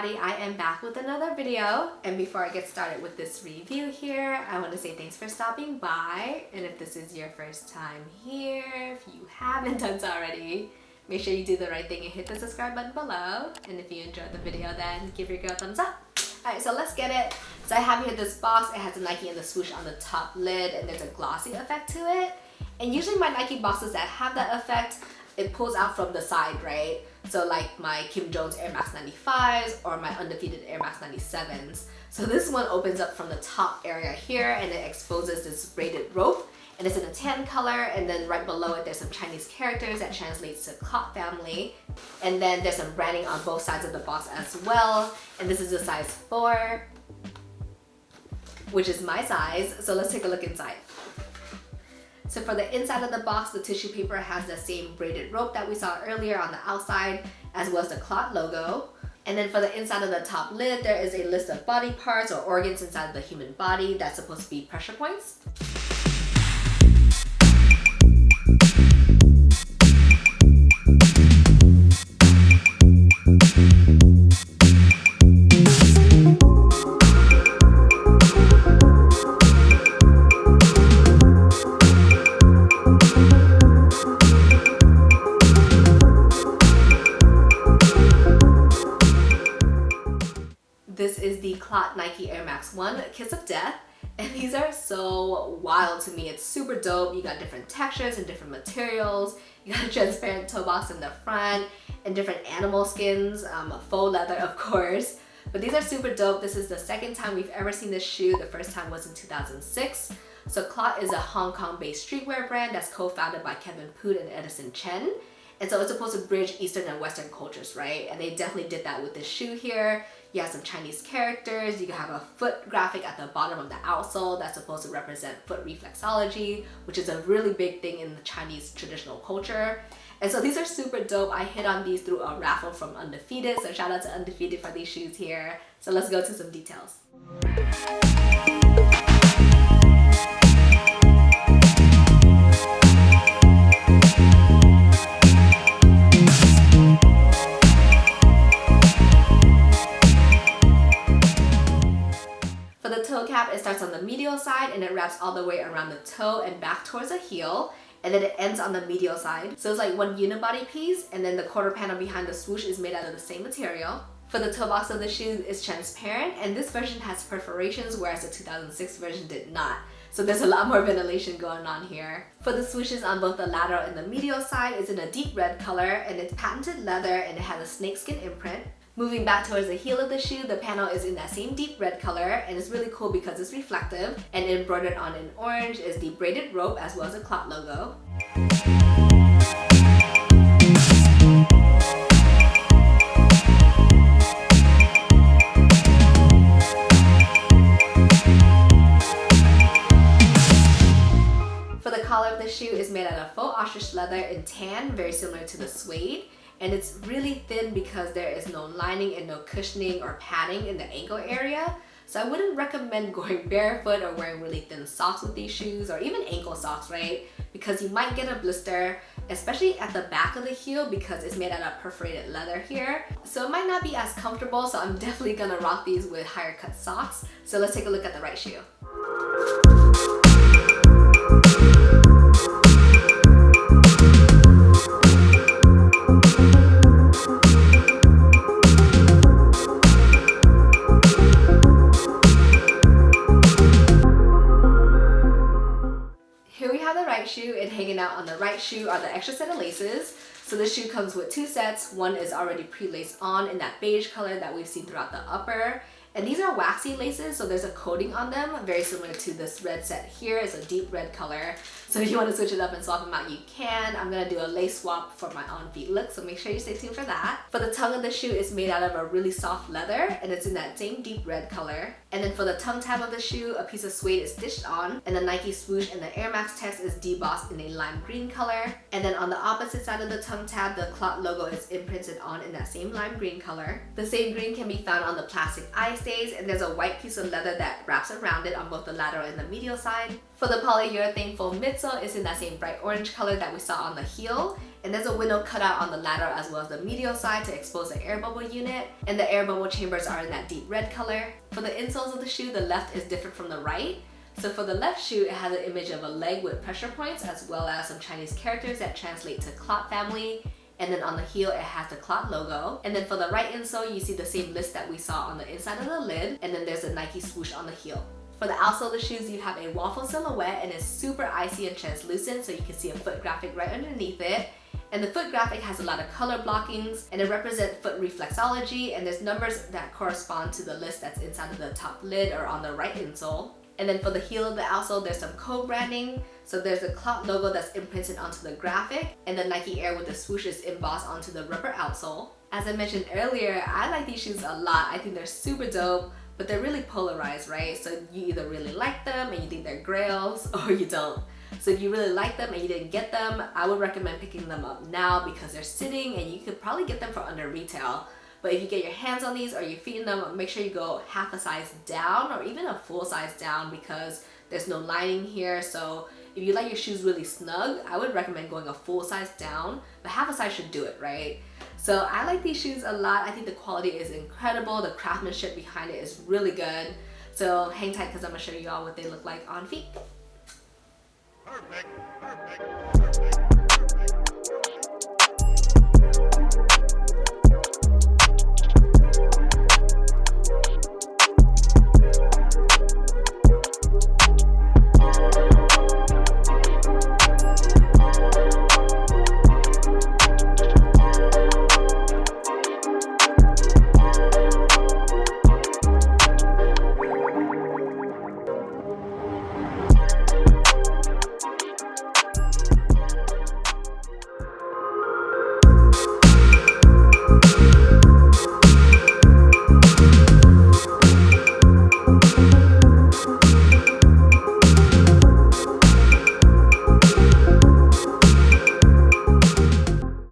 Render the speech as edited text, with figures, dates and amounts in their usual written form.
everybody, I am back with another video, and before I get started with this review here, I want to say thanks for stopping by. And if this is your first time here, if you haven't done so already, make sure you do the right thing and hit the subscribe button below. And if you enjoyed the video, then give your girl a thumbs up. Alright, so let's get it. So I have here this box. It has a Nike and the swoosh on the top lid, and there's a glossy effect to it. And usually my Nike boxes that have that effect, it pulls out from the side, right? So like my Kim Jones Air Max 95s or my Undefeated Air Max 97s. So this one opens up from the top area here, and it exposes this braided rope, and it's in a tan color, and then right below it there's some Chinese characters that translates to Clot family. And then there's some branding on both sides of the box as well. And this is a size 4, which is my size. So let's take a look inside. So for the inside of the box, the tissue paper has the same braided rope that we saw earlier on the outside, as well as the Clot logo. And then for the inside of the top lid, there is a list of body parts or organs inside of the human body that's supposed to be pressure points. This is the Clot Nike Air Max 1 Kiss of Death, and these are so wild to me. It's super dope. You got different textures and different materials. You got a transparent toe box in the front and different animal skins, faux leather of course. But these are super dope. This is the second time we've ever seen this shoe. The first time was in 2006. So Clot is a Hong Kong-based streetwear brand that's co-founded by Poon and Edison Chen. And so it's supposed to bridge Eastern and Western cultures, right? And they definitely did that with this shoe here. You have some Chinese characters. You can have a foot graphic at the bottom of the outsole that's supposed to represent foot reflexology, which is a really big thing in the Chinese traditional culture. And so these are super dope. I hit on these through a raffle from Undefeated, so shout out to Undefeated for these shoes here. So let's go to some details. It starts on the medial side and it wraps all the way around the toe and back towards the heel, and then it ends on the medial side. So it's like one unibody piece, and then the quarter panel behind the swoosh is made out of the same material. For the toe box of the shoe is transparent, and this version has perforations, whereas the 2006 version did not. So there's a lot more ventilation going on here. For the swooshes on both the lateral and the medial side, it's in a deep red color, and it's patented leather, and it has a snakeskin imprint. Moving back towards the heel of the shoe, the panel is in that same deep red color, and it's really cool because it's reflective, and embroidered on in orange is the braided rope as well as the Clot logo. For the collar of the shoe is made out of faux ostrich leather in tan, very similar to the suede. And it's really thin because there is no lining and no cushioning or padding in the ankle area. So I wouldn't recommend going barefoot or wearing really thin socks with these shoes, or even ankle socks, right? Because you might get a blister, especially at the back of the heel because it's made out of perforated leather here. So it might not be as comfortable, so I'm definitely gonna rock these with higher cut socks. So let's take a look at the right shoe. Shoe, and hanging out on the right shoe are the extra set of laces. So this shoe comes with 2 sets. One is already pre-laced on in that beige color that we've seen throughout the upper. And these are waxy laces, so there's a coating on them, very similar to this red set here. It's a deep red color. So if you want to switch it up and swap them out, you can. I'm going to do a lace swap for my on-feet look, so make sure you stay tuned for that. For the tongue of the shoe, it's made out of a really soft leather, and it's in that same deep red color. And then for the tongue tab of the shoe, a piece of suede is stitched on, and the Nike swoosh and the Air Max text is debossed in a lime green color. And then on the opposite side of the tongue tab, the Clot logo is imprinted on in that same lime green color. The same green can be found on the plastic eyestays, and there's a white piece of leather that wraps around it on both the lateral and the medial side. For the polyurethane foam midsole, it's in that same bright orange color that we saw on the heel. And there's a window cut out on the lateral as well as the medial side to expose the air bubble unit. And the air bubble chambers are in that deep red color. For the insoles of the shoe, the left is different from the right. So for the left shoe, it has an image of a leg with pressure points as well as some Chinese characters that translate to Clot family. And then on the heel, it has the Clot logo. And then for the right insole, you see the same list that we saw on the inside of the lid. And then there's a Nike swoosh on the heel. For the outsole of the shoes, you have a waffle silhouette and it's super icy and translucent, so you can see a foot graphic right underneath it. And the foot graphic has a lot of color blockings and it represents foot reflexology, and there's numbers that correspond to the list that's inside of the top lid or on the right insole. And then for the heel of the outsole, there's some co-branding. So there's a Clot logo that's imprinted onto the graphic, and the Nike Air with the swoosh is embossed onto the rubber outsole. As I mentioned earlier, I like these shoes a lot. I think they're super dope, but they're really polarized, right? So you either really like them and you think they're grails, or you don't. So if you really like them and you didn't get them, I would recommend picking them up now because they're sitting and you could probably get them for under retail. But if you get your hands on these or you're feeding them, make sure you go half a size down or even a full size down because there's no lining here. So if you like your shoes really snug, I would recommend going a full size down, but half a size should do it, right? So I like these shoes a lot. I think the quality is incredible. The craftsmanship behind it is really good. So hang tight because I'm gonna show you all what they look like on feet. Perfect, perfect.